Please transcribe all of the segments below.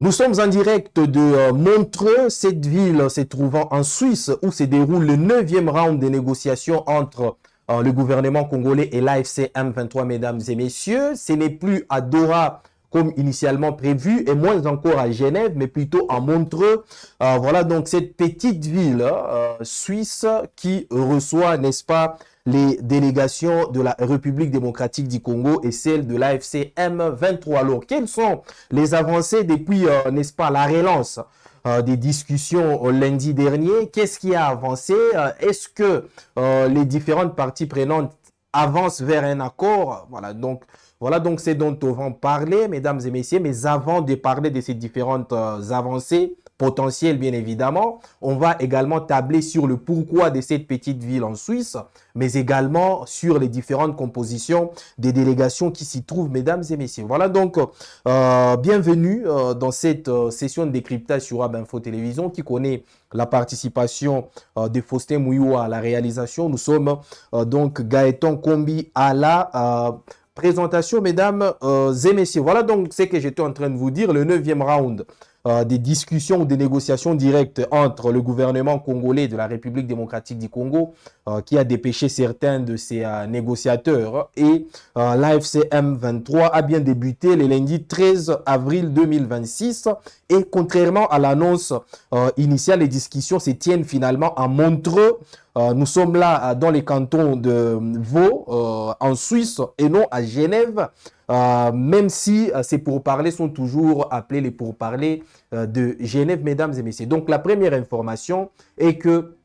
Nous sommes en direct de Montreux, cette ville se trouvant en Suisse où se déroule le 9e round des négociations entre le gouvernement congolais et l'AFC M23, mesdames et messieurs. Ce n'est plus à Doha comme initialement prévu et moins encore à Genève, mais plutôt à Montreux. Voilà donc cette petite ville suisse qui reçoit, n'est-ce pas, les délégations de la République démocratique du Congo et celle de l'AFC M23. Alors, quelles sont les avancées depuis, n'est-ce pas, la relance des discussions lundi dernier? Qu'est-ce qui a avancé? Est-ce que les différentes parties prenantes avancent vers un accord? Voilà donc c'est dont on va parler, mesdames et messieurs. Mais avant de parler de ces différentes avancées potentielles, bien évidemment, on va également tabler sur le pourquoi de cette petite ville en Suisse, mais également sur les différentes compositions des délégations qui s'y trouvent, mesdames et messieurs. Voilà donc, bienvenue dans cette session de décryptage sur Web Info Télévision qui connaît la participation de Faustin Mouillou à la réalisation. Nous sommes donc Gaëtan Kombi à la présentation, mesdames et messieurs. Voilà donc ce que j'étais en train de vous dire, le 9e round des discussions ou des négociations directes entre le gouvernement congolais de la République démocratique du Congo, qui a dépêché certains de ses négociateurs, et l'AFC M23 a bien débuté le lundi 13 avril 2026. Et contrairement à l'annonce initiale, les discussions se tiennent finalement à Montreux. Nous sommes là dans les cantons de Vaud, en Suisse, et non à Genève. Même si ces pourparlers sont toujours appelés les pourparlers de Genève, mesdames et messieurs. Donc la première information est que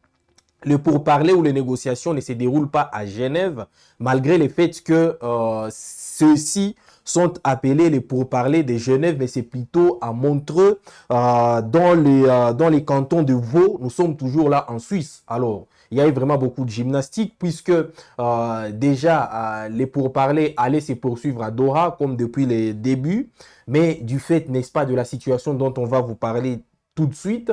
le pourparler ou les négociations ne se déroulent pas à Genève, malgré le fait que ceux-ci sont appelés les pourparlers de Genève, mais c'est plutôt à Montreux, dans les cantons de Vaud. Nous sommes toujours là en Suisse. Alors, il y a eu vraiment beaucoup de gymnastique puisque déjà les pourparlers allaient se poursuivre à Doha comme depuis les débuts, mais du fait, n'est-ce pas, de la situation dont on va vous parler tout de suite,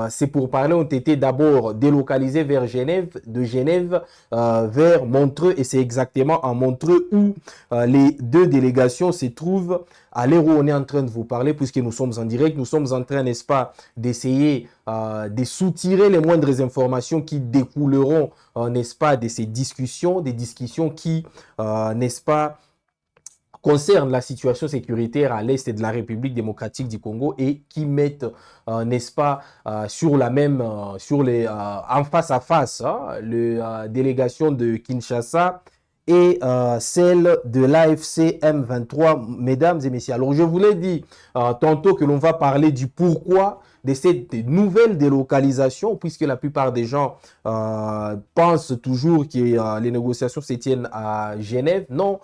ces pourparlers ont été d'abord délocalisés vers Genève, de Genève vers Montreux, et c'est exactement à Montreux où les deux délégations se trouvent à l'heure où on est en train de vous parler, puisque nous sommes en direct. Nous sommes en train, n'est-ce pas, d'essayer de soutirer les moindres informations qui découleront, n'est-ce pas, de ces discussions, des discussions qui, n'est-ce pas, concerne la situation sécuritaire à l'est de la République démocratique du Congo et qui mettent, n'est-ce pas, sur la même, en face à face, la délégation de Kinshasa et celle de l'AFC M23, mesdames et messieurs. Alors, je vous l'ai dit tantôt que l'on va parler du pourquoi de cette nouvelle délocalisation, puisque la plupart des gens pensent toujours que les négociations se tiennent à Genève. Non,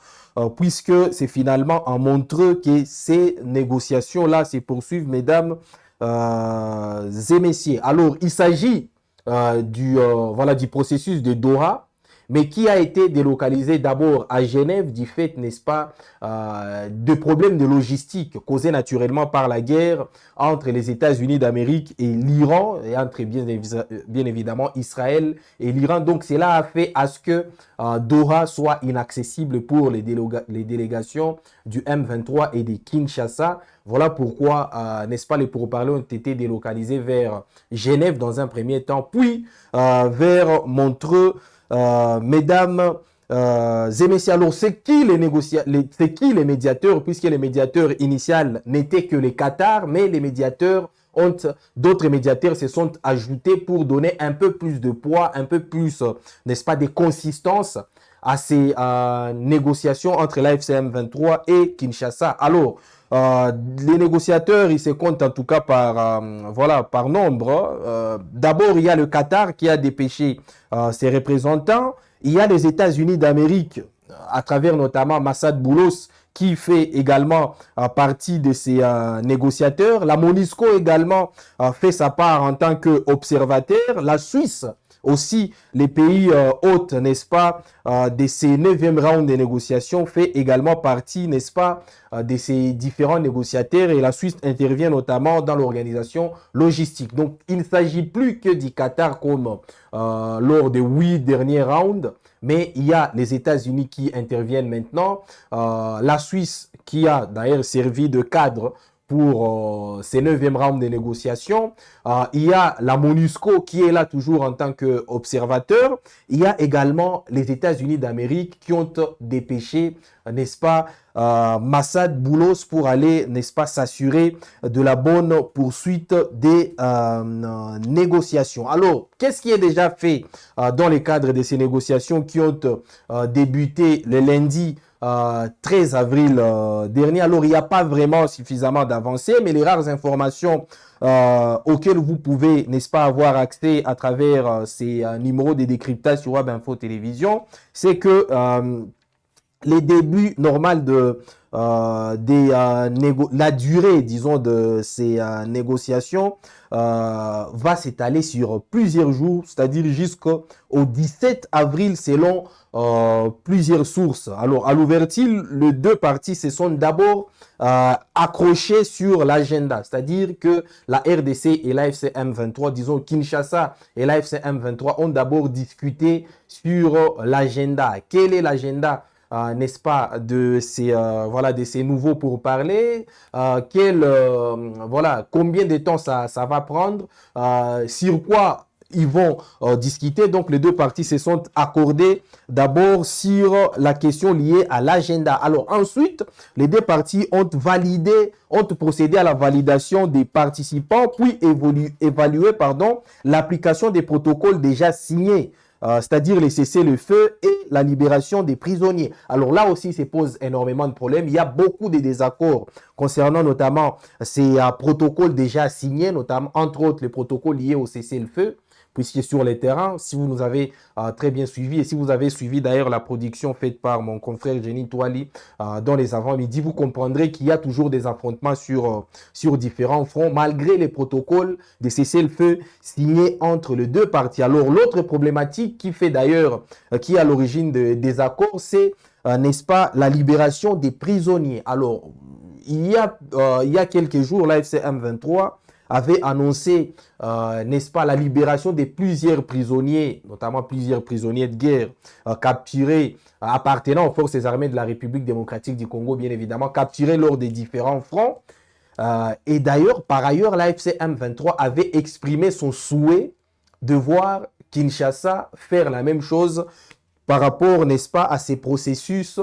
puisque c'est finalement en Montreux que ces négociations-là se poursuivent, mesdames et messieurs. Alors, il s'agit du processus de Doha, mais qui a été délocalisé d'abord à Genève du fait, n'est-ce pas, de problèmes de logistique causés naturellement par la guerre entre les États-Unis d'Amérique et l'Iran, et entre bien évidemment Israël et l'Iran. Donc cela a fait à ce que Doha soit inaccessible pour les délégations du M23 et des Kinshasa. Voilà pourquoi, n'est-ce pas, les pourparlers ont été délocalisés vers Genève dans un premier temps, puis vers Montreux. Mesdames et messieurs, alors c'est qui les médiateurs, puisque les médiateurs initiaux n'étaient que les Qatar, mais les médiateurs d'autres médiateurs se sont ajoutés pour donner un peu plus de poids, un peu plus, n'est-ce pas, de consistance à ces négociations entre l'AFC M23 et Kinshasa. Alors, les négociateurs, ils se comptent en tout cas par nombre. D'abord, il y a le Qatar qui a dépêché ses représentants. Il y a les États-Unis d'Amérique, à travers notamment Massad Boulos, qui fait également partie de ces négociateurs. La MONUSCO également fait sa part en tant qu'observateur. La Suisse aussi, les pays hôtes, n'est-ce pas, de ces 9e rounds de négociations fait également partie, n'est-ce pas, de ces différents négociateurs, et la Suisse intervient notamment dans l'organisation logistique. Donc, il ne s'agit plus que du Qatar comme lors des 8 derniers rounds, mais il y a les États-Unis qui interviennent maintenant, la Suisse qui a d'ailleurs servi de cadre pour ces 9e rounds de négociations. Il y a la MONUSCO qui est là toujours en tant qu'observateur. Il y a également les États-Unis d'Amérique qui ont dépêché, n'est-ce pas, Massad Boulos pour aller, n'est-ce pas, s'assurer de la bonne poursuite des négociations. Alors, qu'est-ce qui est déjà fait dans le cadre de ces négociations qui ont débuté le lundi 13 avril dernier? Alors, il n'y a pas vraiment suffisamment d'avancées, mais les rares informations auxquelles vous pouvez, n'est-ce pas, avoir accès à travers ces numéros de décryptage sur Web Info Télévision, c'est que les débuts normaux de la durée, disons, de ces négociations va s'étaler sur plusieurs jours, c'est-à-dire jusqu'au 17 avril selon plusieurs sources. Alors, à l'ouverture, les deux parties se sont d'abord accrochées sur l'agenda, c'est-à-dire que la RDC et l'AFC M23, disons Kinshasa et l'AFC M23 ont d'abord discuté sur l'agenda. Quel est l'agenda n'est-ce pas, de ces, voilà, de ces nouveaux pourparlers, voilà, combien de temps ça va prendre, sur quoi ils vont discuter. Donc, les deux parties se sont accordées d'abord sur la question liée à l'agenda. Alors, ensuite, les deux parties ont procédé à la validation des participants, puis évalué, l'application des protocoles déjà signés. C'est-à-dire les cessez-le-feu et la libération des prisonniers. Alors là aussi, se pose énormément de problèmes. Il y a beaucoup de désaccords concernant notamment ces protocoles déjà signés, notamment entre autres les protocoles liés au cessez-le-feu, puisque sur les terrains, si vous nous avez très bien suivi et si vous avez suivi d'ailleurs la production faite par mon confrère Jenny Touali dans les avant-midi, vous comprendrez qu'il y a toujours des affrontements sur différents fronts, malgré les protocoles de cessez-le-feu signés entre les deux parties. Alors l'autre problématique qui fait d'ailleurs, qui est à l'origine des accords, c'est, n'est-ce pas, la libération des prisonniers. Alors, il y a quelques jours, l'AFC M23 avait annoncé, n'est-ce pas, la libération de plusieurs prisonniers, notamment plusieurs prisonniers de guerre capturés, appartenant aux forces armées de la République démocratique du Congo, bien évidemment, capturés lors des différents fronts. Et d'ailleurs, par ailleurs, l'AFC M23 avait exprimé son souhait de voir Kinshasa faire la même chose par rapport, n'est-ce pas, à ces processus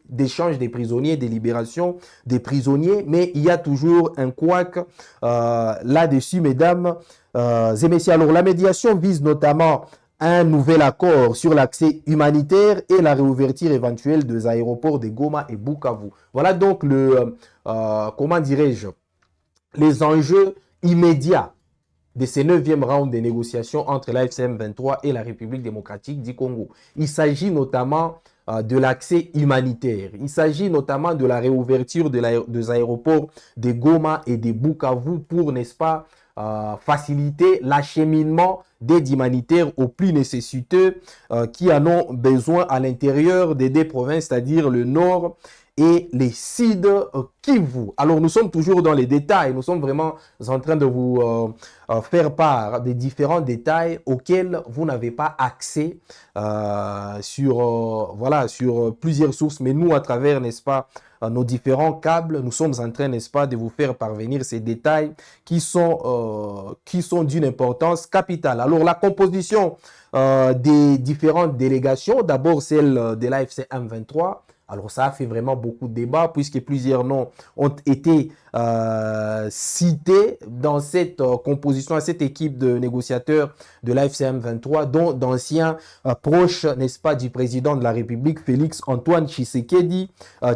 d'échange des prisonniers, des libérations des prisonniers. Mais il y a toujours un couac là-dessus, mesdames et messieurs. Alors, la médiation vise notamment un nouvel accord sur l'accès humanitaire et la réouverture éventuelle des aéroports de Goma et Bukavu. Voilà donc comment dirais-je, les enjeux immédiats de ces 9e rounds de négociations entre l'AFC M23 et la République démocratique du Congo. Il s'agit notamment de l'accès humanitaire. Il s'agit notamment de la réouverture des aéroports de Goma et de Bukavu pour, n'est-ce pas, faciliter l'acheminement d'aide humanitaire aux plus nécessiteux qui en ont besoin à l'intérieur des deux provinces, c'est-à-dire le nord et les Sud Kivu. Alors, nous sommes toujours dans les détails. Nous sommes vraiment en train de vous faire part des différents détails auxquels vous n'avez pas accès voilà, sur plusieurs sources. Mais nous, à travers, n'est-ce pas, nos différents câbles, nous sommes en train, n'est-ce pas, de vous faire parvenir ces détails qui sont d'une importance capitale. Alors, la composition des différentes délégations, d'abord celle de l'AFC M23, alors ça a fait vraiment beaucoup de débats puisque plusieurs noms ont été cités dans cette composition, à cette équipe de négociateurs de l'AFC M23, dont d'anciens proches, n'est-ce pas, du président de la République, Félix Antoine Tshisekedi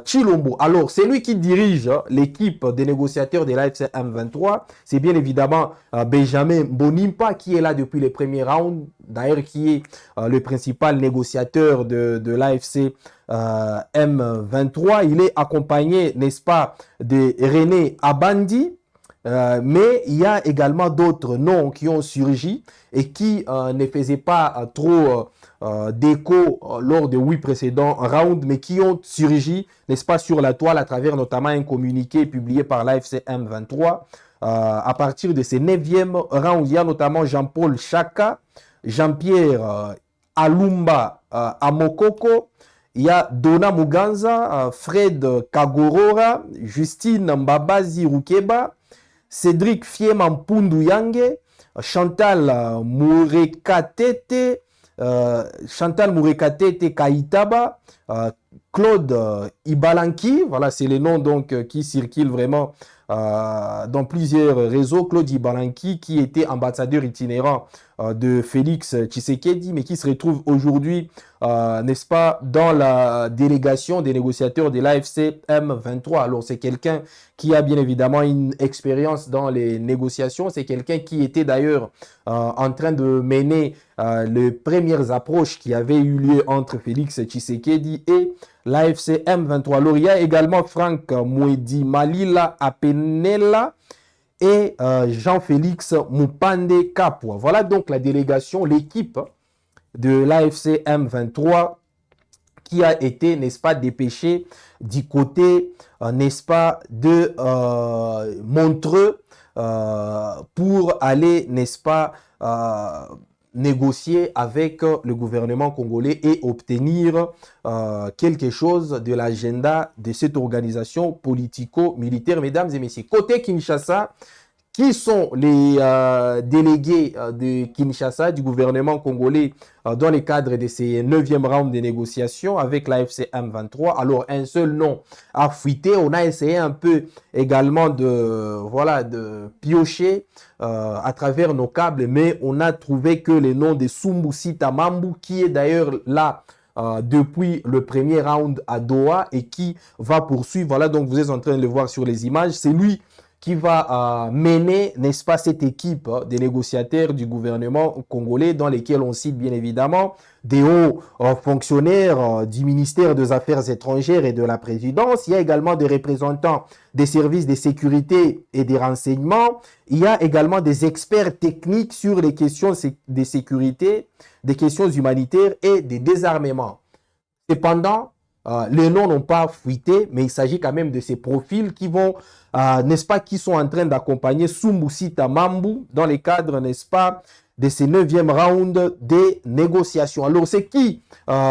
Tshilombo. Alors, c'est lui qui dirige l'équipe des négociateurs de l'AFC M23. C'est bien évidemment Benjamin Bonimpa qui est là depuis les premiers rounds, d'ailleurs qui est le principal négociateur de l'AFC M23. Il est accompagné, n'est-ce pas, de René Abandi, mais il y a également d'autres noms qui ont surgi et qui ne faisaient pas trop d'écho lors des 8 précédents rounds, mais qui ont surgi, n'est-ce pas, sur la toile à travers notamment un communiqué publié par l'AFC M23. À partir de ces 9e rounds, il y a notamment Jean-Paul Chaka, Jean-Pierre Alumba Amokoko Il y a Donna Muganza, Fred Kagorora, Justine Mbabazi Rukeba, Cédric Fiemampundu Yange, Chantal Mourekatete Kaitaba, Claude Ibalanki, voilà, c'est les noms donc qui circulent vraiment dans plusieurs réseaux. Claude Ibalanki, qui était ambassadeur itinérant de Félix Tshisekedi, mais qui se retrouve aujourd'hui, n'est-ce pas, dans la délégation des négociateurs de l'AFC M23. Alors, c'est quelqu'un qui a bien évidemment une expérience dans les négociations. C'est quelqu'un qui était d'ailleurs en train de mener les premières approches qui avaient eu lieu entre Félix Tshisekedi et l'AFC M23. Alors, il y a également Franck Mouedi Malila Apenela et Jean-Félix Mupande Kapwa. Voilà donc la délégation, l'équipe de l'AFC M23 qui a été, n'est-ce pas, dépêchée du côté, n'est-ce pas, de Montreux pour aller, n'est-ce pas, négocier avec le gouvernement congolais et obtenir quelque chose de l'agenda de cette organisation politico-militaire. Mesdames et messieurs, côté Kinshasa, qui sont les délégués de Kinshasa, du gouvernement congolais, dans le cadre de ces 9e rounds de négociations avec l'AFC M23. Alors, un seul nom a fuité. On a essayé un peu également de piocher à travers nos câbles, mais on a trouvé que le nom de Sumbu Sita Mambu, qui est d'ailleurs là depuis le premier round à Doha et qui va poursuivre. Voilà, donc vous êtes en train de le voir sur les images. C'est lui qui va mener, n'est-ce pas, cette équipe des négociateurs du gouvernement congolais, dans lesquels on cite bien évidemment des hauts fonctionnaires du ministère des Affaires étrangères et de la présidence. Il y a également des représentants des services de sécurité et des renseignements. Il y a également des experts techniques sur les questions de sécurité, des questions humanitaires et des désarmements. Cependant, les noms n'ont pas fuité, mais il s'agit quand même de ces profils qui vont, n'est-ce pas, qui sont en train d'accompagner Sumbu Sita Mambu dans les cadres, n'est-ce pas, de ces 9e rounds des négociations. Alors, c'est qui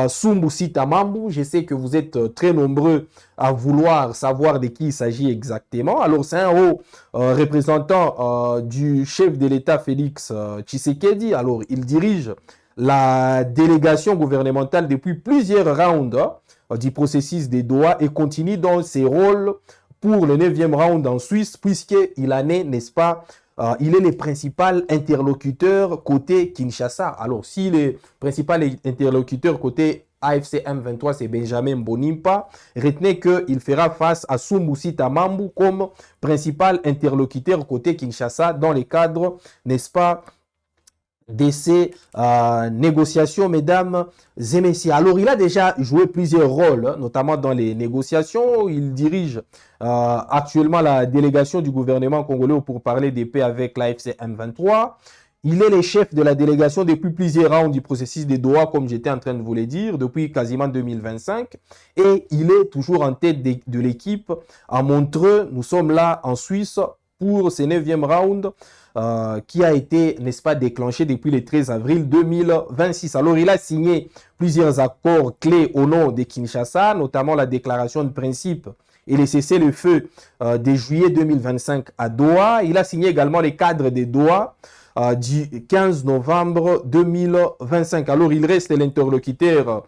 Sumbu Sita Mambu? Je sais que vous êtes très nombreux à vouloir savoir de qui il s'agit exactement. Alors, c'est un haut représentant du chef de l'État Félix Tshisekedi. Alors, il dirige la délégation gouvernementale depuis plusieurs rounds du processus des Doha et continue dans ses rôles pour le 9e round en Suisse, puisqu'il en est, n'est-ce pas, il est le principal interlocuteur côté Kinshasa. Alors, si le principal interlocuteur côté AFC M23, c'est Benjamin Mbonimpa, retenez qu'il fera face à Sumbu Sita Mambu comme principal interlocuteur côté Kinshasa dans les cadres, n'est-ce pas, de ces négociations, mesdames et messieurs. Alors, il a déjà joué plusieurs rôles, notamment dans les négociations. Il dirige actuellement la délégation du gouvernement congolais pour parler des paix avec l'AFC M23. Il est le chef de la délégation depuis plusieurs rounds du processus de Doha, comme j'étais en train de vous le dire, depuis quasiment 2025. Et il est toujours en tête de l'équipe à Montreux. Nous sommes là en Suisse pour ce 9e round qui a été, n'est-ce pas, déclenché depuis le 13 avril 2026. Alors, il a signé plusieurs accords clés au nom de Kinshasa, notamment la déclaration de principe et le cessez-le-feu de juillet 2025 à Doha. Il a signé également les cadres de Doha du 15 novembre 2025. Alors, il reste l'interlocuteur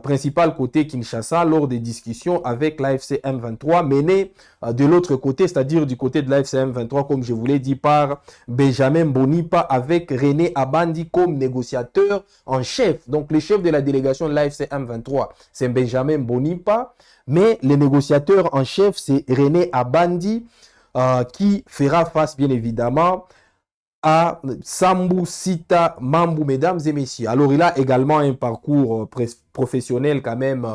principal côté Kinshasa lors des discussions avec l'AFC M23 menées de l'autre côté, c'est-à-dire du côté de l'AFC M23, comme je vous l'ai dit, par Benjamin Mbonimpa avec René Abandi comme négociateur en chef. Donc, le chef de la délégation de l'AFC M23, c'est Benjamin Mbonimpa, mais le négociateur en chef, c'est René Abandi qui fera face, bien évidemment, à Sumbu Sita Mambu, mesdames et messieurs. Alors, il a également un parcours professionnel quand même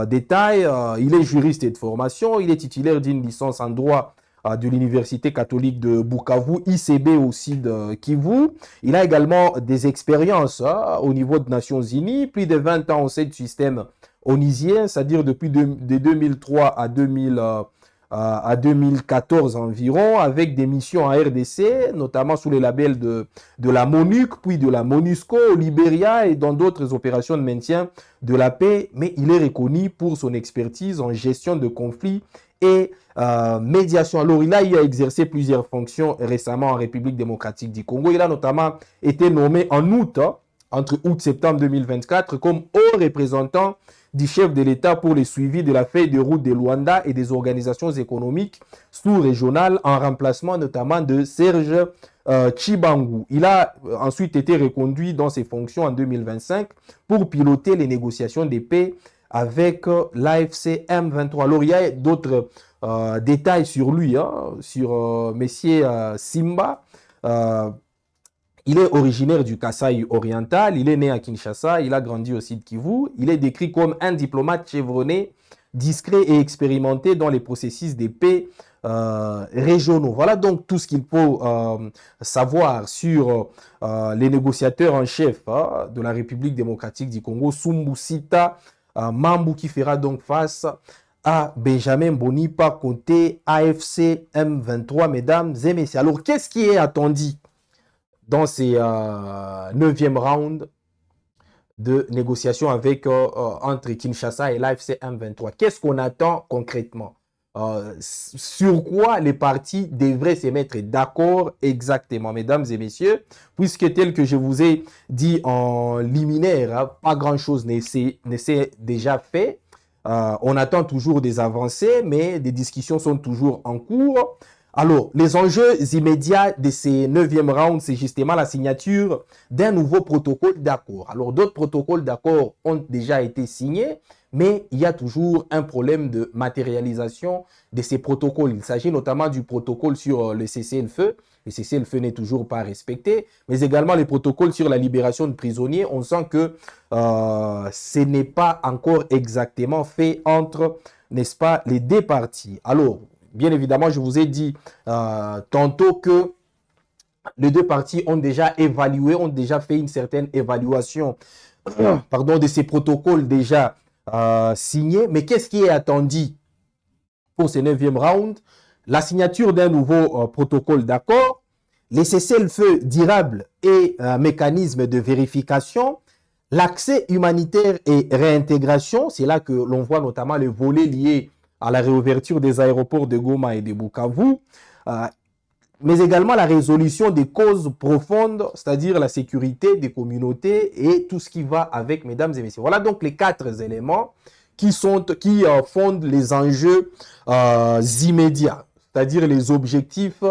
détail. Il est juriste et de formation. Il est titulaire d'une licence en droit de l'Université catholique de Bukavu, ICB aussi de Kivu. Il a également des expériences au niveau des Nations Unies, plus de 20 ans au sein du système onusien, c'est-à-dire depuis de 2003 à 2000. à 2014 environ, avec des missions en RDC, notamment sous les labels de la MONUC, puis de la MONUSCO au Libéria et dans d'autres opérations de maintien de la paix, mais il est reconnu pour son expertise en gestion de conflits et médiation. Alors, il a exercé plusieurs fonctions récemment en République démocratique du Congo. Il a notamment été nommé en août, entre août et septembre 2024, comme haut représentant du chef de l'État pour le suivi de la feuille de route de Luanda et des organisations économiques sous-régionales en remplacement notamment de Serge Chibangu. Il a ensuite été reconduit dans ses fonctions en 2025 pour piloter les négociations de paix avec l'AFC M23. Alors, il y a d'autres détails sur lui, sur Messier Simba. Il est originaire du Kasaï oriental, il est né à Kinshasa, il a grandi au Sud Kivu. Il est décrit comme un diplomate chevronné, discret et expérimenté dans les processus de paix régionaux. Voilà donc tout ce qu'il faut savoir sur les négociateurs en chef de la République démocratique du Congo, Sumbusita Mambu, qui fera donc face à Benjamin Bonipa côté AFC M23, mesdames et messieurs. Alors, qu'est-ce qui est attendu dans ces 9e round de négociation avec, entre Kinshasa et l'AFC M23? Qu'est-ce qu'on attend concrètement? Sur quoi les partis devraient se mettre d'accord exactement, mesdames et messieurs, puisque tel que je vous ai dit en liminaire, pas grand-chose ne s'est déjà fait. On attend toujours des avancées, mais des discussions sont toujours en cours. Alors, les enjeux immédiats de ces 9e rounds, c'est justement la signature d'un nouveau protocole d'accord. Alors, d'autres protocoles d'accord ont déjà été signés, mais il y a toujours un problème de matérialisation de ces protocoles. Il s'agit notamment du protocole sur le cessez-le-feu. Le cessez-le-feu n'est toujours pas respecté, mais également les protocoles sur la libération de prisonniers. On sent que ce n'est pas encore exactement fait entre, n'est-ce pas, les deux parties. Alors, bien évidemment, je vous ai dit tantôt que les deux parties ont déjà évalué, ont déjà fait une certaine évaluation pardon, de ces protocoles déjà signés. Mais qu'est-ce qui est attendu pour ce 9e round? La signature d'un nouveau protocole d'accord, les cessez-le-feu durables et mécanismes de vérification, l'accès humanitaire et réintégration. C'est là que l'on voit notamment le volet lié à la réouverture des aéroports de Goma et de Bukavu, mais également la résolution des causes profondes, c'est-à-dire la sécurité des communautés et tout ce qui va avec, mesdames et messieurs. Voilà donc les 4 éléments qui fondent les enjeux immédiats, c'est-à-dire les objectifs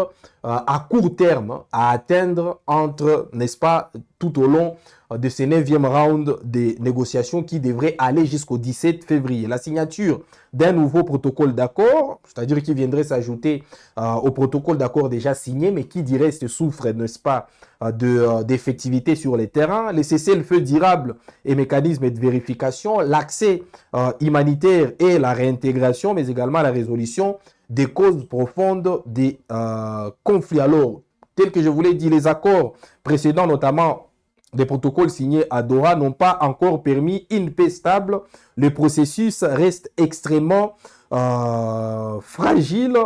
à court terme à atteindre entre, n'est-ce pas, tout au long de ces 9e round des négociations qui devraient aller jusqu'au 17 février. La signature d'un nouveau protocole d'accord, c'est-à-dire qui viendrait s'ajouter au protocole d'accord déjà signé, mais qui dirait souffre, n'est-ce pas, d'effectivité sur les terrains, les cessez-le-feu durables et mécanismes de vérification, l'accès humanitaire et la réintégration, mais également la résolution des causes profondes des conflits. Alors, tel que je vous l'ai dit, les accords précédents, notamment des protocoles signés à Doha, n'ont pas encore permis une paix stable. Le processus reste extrêmement fragile,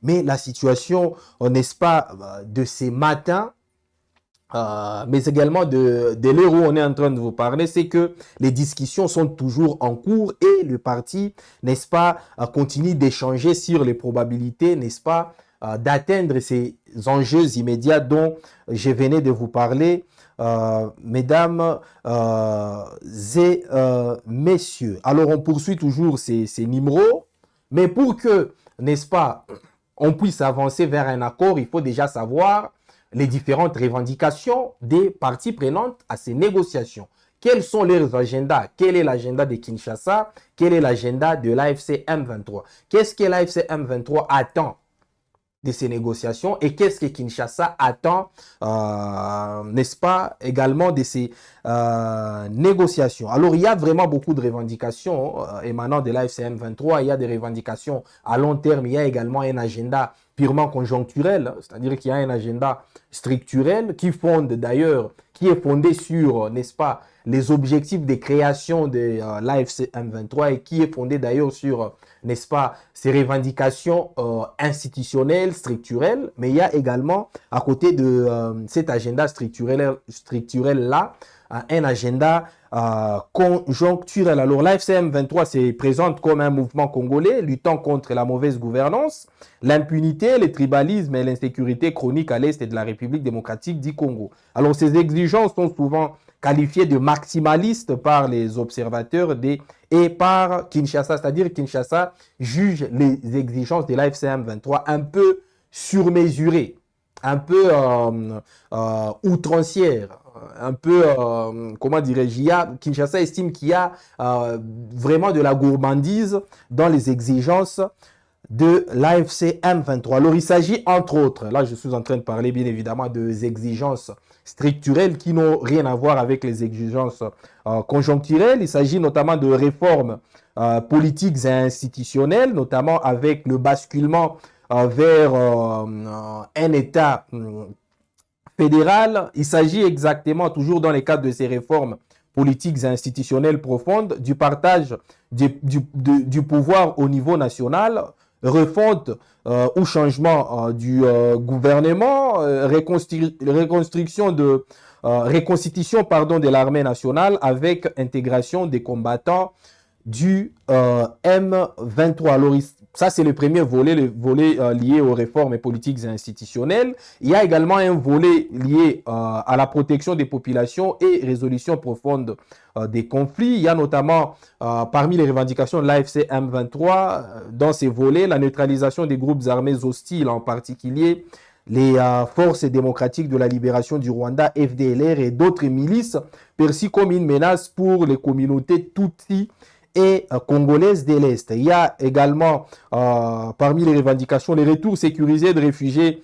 mais la situation, n'est-ce pas, de ces matins, mais également de l'heure où on est en train de vous parler, c'est que les discussions sont toujours en cours et le parti, n'est-ce pas, continue d'échanger sur les probabilités, n'est-ce pas, d'atteindre ces enjeux immédiats dont je venais de vous parler, mesdames et messieurs. Alors, on poursuit toujours ces numéros, mais pour que, n'est-ce pas, on puisse avancer vers un accord, il faut déjà savoir les différentes revendications des parties prenantes à ces négociations. Quels sont leurs agendas? Quel est l'agenda de Kinshasa? Quel est l'agenda de l'AFC M23? Qu'est-ce que l'AFC M23 attend de ces négociations et qu'est-ce que Kinshasa attend, n'est-ce pas, également de ces négociations. Alors, il y a vraiment beaucoup de revendications émanant de l'AFC M23. Il y a des revendications à long terme. Il y a également un agenda purement conjoncturel, c'est-à-dire qu'il y a un agenda structurel qui qui est fondé sur, n'est-ce pas, les objectifs de création de l'AFC M23 et qui est fondé d'ailleurs sur, n'est-ce pas, ses revendications institutionnelles, structurelles, mais il y a également, à côté de cet agenda structurel-là, un agenda conjoncturel. Alors l'AFC M23 se présente comme un mouvement congolais luttant contre la mauvaise gouvernance, l'impunité, le tribalisme et l'insécurité chronique à l'est de la République démocratique du Congo. Alors ces exigences sont souvent qualifiées de maximalistes par les observateurs et par Kinshasa, c'est-à-dire Kinshasa juge les exigences de l'AFC M23 un peu surmesurées, un peu outrancières, un peu, comment dirais-je, Kinshasa estime qu'il y a vraiment de la gourmandise dans les exigences de l'AFC M23. Alors, il s'agit, entre autres, là, je suis en train de parler, bien évidemment, des exigences structurelles qui n'ont rien à voir avec les exigences conjoncturelles. Il s'agit notamment de réformes politiques et institutionnelles, notamment avec le basculement vers un État fédéral. Il s'agit exactement, toujours dans les cadres de ces réformes politiques et institutionnelles profondes, du partage du pouvoir au niveau national, refonte ou changement du gouvernement, reconstitution de l'armée nationale avec intégration des combattants du M23. Alors, ça, c'est le premier volet, le volet lié aux réformes politiques et institutionnelles. Il y a également un volet lié à la protection des populations et résolution profonde des conflits. Il y a notamment, parmi les revendications de l'AFC M23, dans ces volets, la neutralisation des groupes armés hostiles, en particulier les forces démocratiques de la libération du Rwanda, FDLR, et d'autres milices perçues comme une menace pour les communautés Tutsi et congolaises de l'Est. Il y a également, parmi les revendications, les retours sécurisés de réfugiés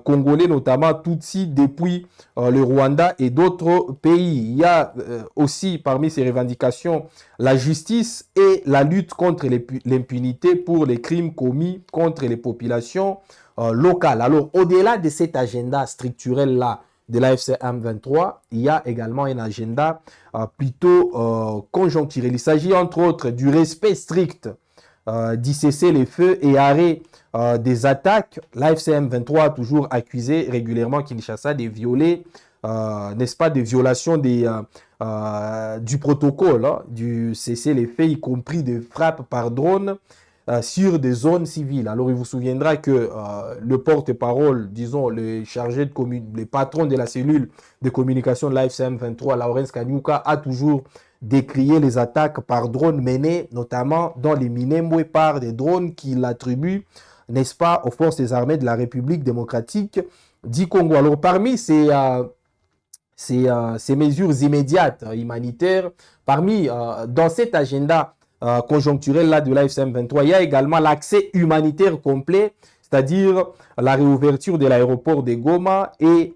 congolais, notamment Tutsi, depuis le Rwanda et d'autres pays. Il y a aussi, parmi ces revendications, la justice et la lutte contre l'impunité pour les crimes commis contre les populations locales. Alors, au-delà de cet agenda structurel-là, de l'AFC M23, il y a également un agenda plutôt conjoncturel. Il s'agit entre autres du respect strict du cessez-le-feu et arrêt des attaques. L'AFC M23 a toujours accusé régulièrement Kinshasa de violer, n'est-ce pas, des violations du protocole du cessez-le-feu, y compris des frappes par drone sur des zones civiles. Alors, il vous souviendra que le porte-parole, disons, le chargé le patron de la cellule de communication de l'AFC M23, Lawrence Kanyuka, a toujours décrié les attaques par drone menées, notamment dans les Minembwe, par des drones qu'il attribue, n'est-ce pas, aux forces armées de la République démocratique du Congo. Alors, parmi ces mesures immédiates humanitaires, dans cet agenda conjoncturel là de l'AFC M23, il y a également l'accès humanitaire complet, c'est-à-dire la réouverture de l'aéroport de Goma et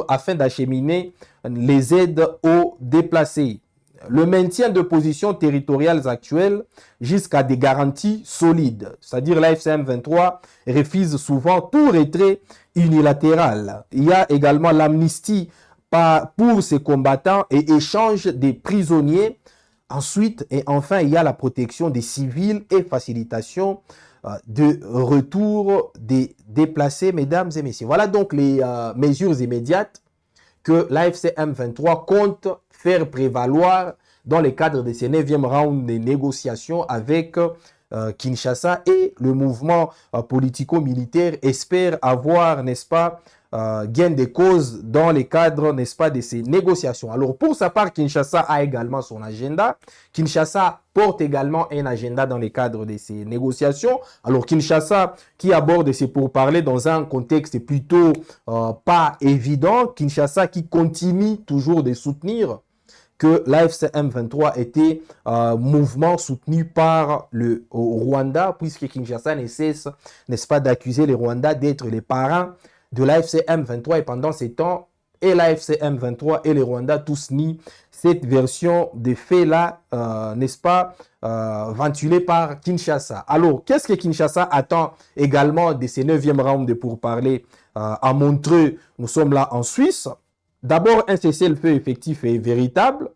afin d'acheminer les aides aux déplacés. Le maintien de positions territoriales actuelles jusqu'à des garanties solides, c'est-à-dire l'AFC M23 refuse souvent tout retrait unilatéral. Il y a également l'amnistie pour ces combattants et échange des prisonniers. Ensuite, et enfin, il y a la protection des civils et facilitation de retour des déplacés, mesdames et messieurs. Voilà donc les mesures immédiates que l'AFC M23 compte faire prévaloir dans le cadre de ces 9e round de négociations avec Kinshasa, et le mouvement politico-militaire espère avoir, n'est-ce pas, gain de cause dans les cadres, n'est-ce pas, de ces négociations. Alors, pour sa part, Kinshasa a également son agenda. Kinshasa porte également un agenda dans les cadres de ces négociations. Alors, Kinshasa qui aborde ces pourparlers dans un contexte plutôt pas évident. Kinshasa qui continue toujours de soutenir que l'AFC M23 était mouvement soutenu par le Rwanda, puisque Kinshasa ne cesse, n'est-ce pas, d'accuser les Rwandais d'être les parrains de l'AFC M23, et pendant ces temps, et l'AFC M23 et les Rwandais tous nient cette version des faits-là, n'est-ce pas, ventilée par Kinshasa. Alors, qu'est-ce que Kinshasa attend également de ces 9e rounds de pourparlers à Montreux? Nous sommes là en Suisse. D'abord, un cessez-le-feu effectif et véritable.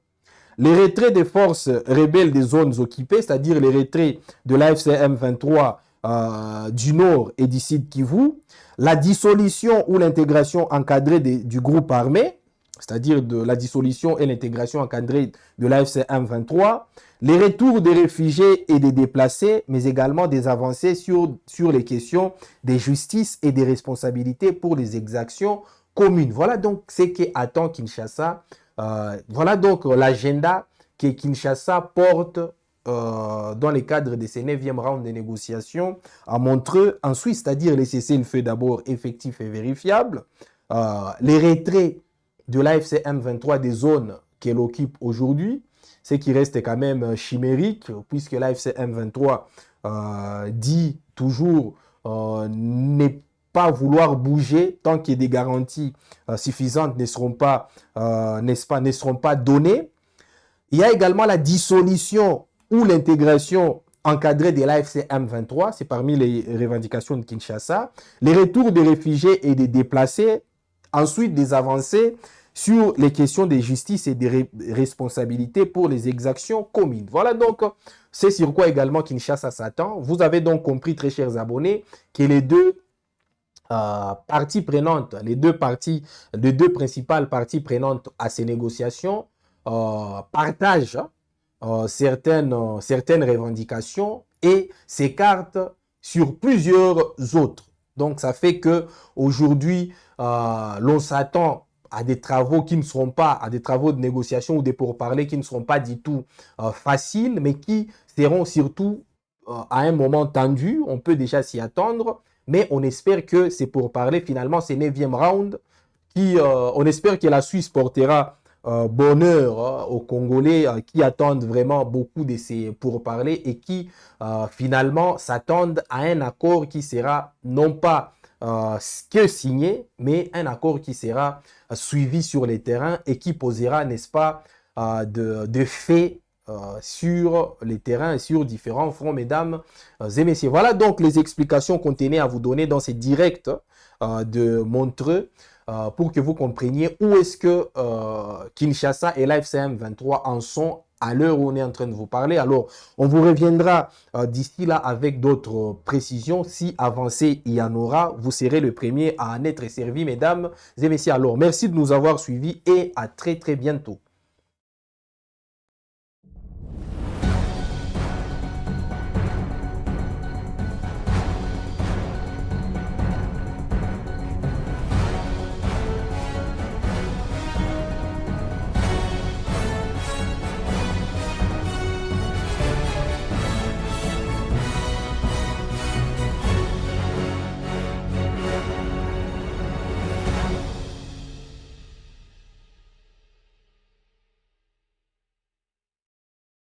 Les retraits des forces rebelles des zones occupées, c'est-à-dire les retraits de l'AFC M23 du Nord et du Sud Kivu. La dissolution ou l'intégration encadrée du groupe armé, c'est-à-dire de la dissolution et l'intégration encadrée de l'AFC M23, les retours des réfugiés et des déplacés, mais également des avancées sur les questions des justices et des responsabilités pour les exactions communes. Voilà donc ce qu'attend Kinshasa. Voilà donc l'agenda que Kinshasa porte dans le cadre de ces 9e rounds de négociations à Montreux, en Suisse, c'est-à-dire les cessez-le-feu d'abord effectifs et vérifiables, les retraits de l'AFC M23 des zones qu'elle occupe aujourd'hui, ce qui reste quand même chimérique, puisque l'AFC M23 dit toujours n'est pas vouloir bouger tant que des garanties suffisantes ne seront pas, ne seront pas données. Il y a également la dissolution ou l'intégration encadrée de l'AFC M23, c'est parmi les revendications de Kinshasa, les retours des réfugiés et des déplacés, ensuite des avancées sur les questions de justice et des responsabilités pour les exactions communes. Voilà donc, c'est sur quoi également Kinshasa s'attend. Vous avez donc compris, très chers abonnés, que les deux parties prenantes, les deux principales parties prenantes à ces négociations partagent certaines revendications et s'écartent sur plusieurs autres. Donc, ça fait que aujourd'hui, l'on s'attend à des travaux qui ne seront pas, à des travaux de négociation ou des pourparlers qui ne seront pas du tout faciles, mais qui seront surtout à un moment tendu. On peut déjà s'y attendre, mais on espère que c'est pourparlers, finalement, ces 9e rounds, on espère que la Suisse portera bonheur aux Congolais qui attendent vraiment beaucoup de ces pourparlers et qui finalement s'attendent à un accord qui sera non pas que signé, mais un accord qui sera suivi sur les terrains et qui posera, n'est-ce pas, de faits sur les terrains et sur différents fronts, mesdames et messieurs. Voilà donc les explications qu'on tenait à vous donner dans ces directs de Montreux pour que vous compreniez où est-ce que Kinshasa et l'AFC M23 en sont à l'heure où on est en train de vous parler. Alors, on vous reviendra d'ici là avec d'autres précisions. Si avancé il y en aura, vous serez le premier à en être servi, mesdames et messieurs. Alors, merci de nous avoir suivis et à très très bientôt.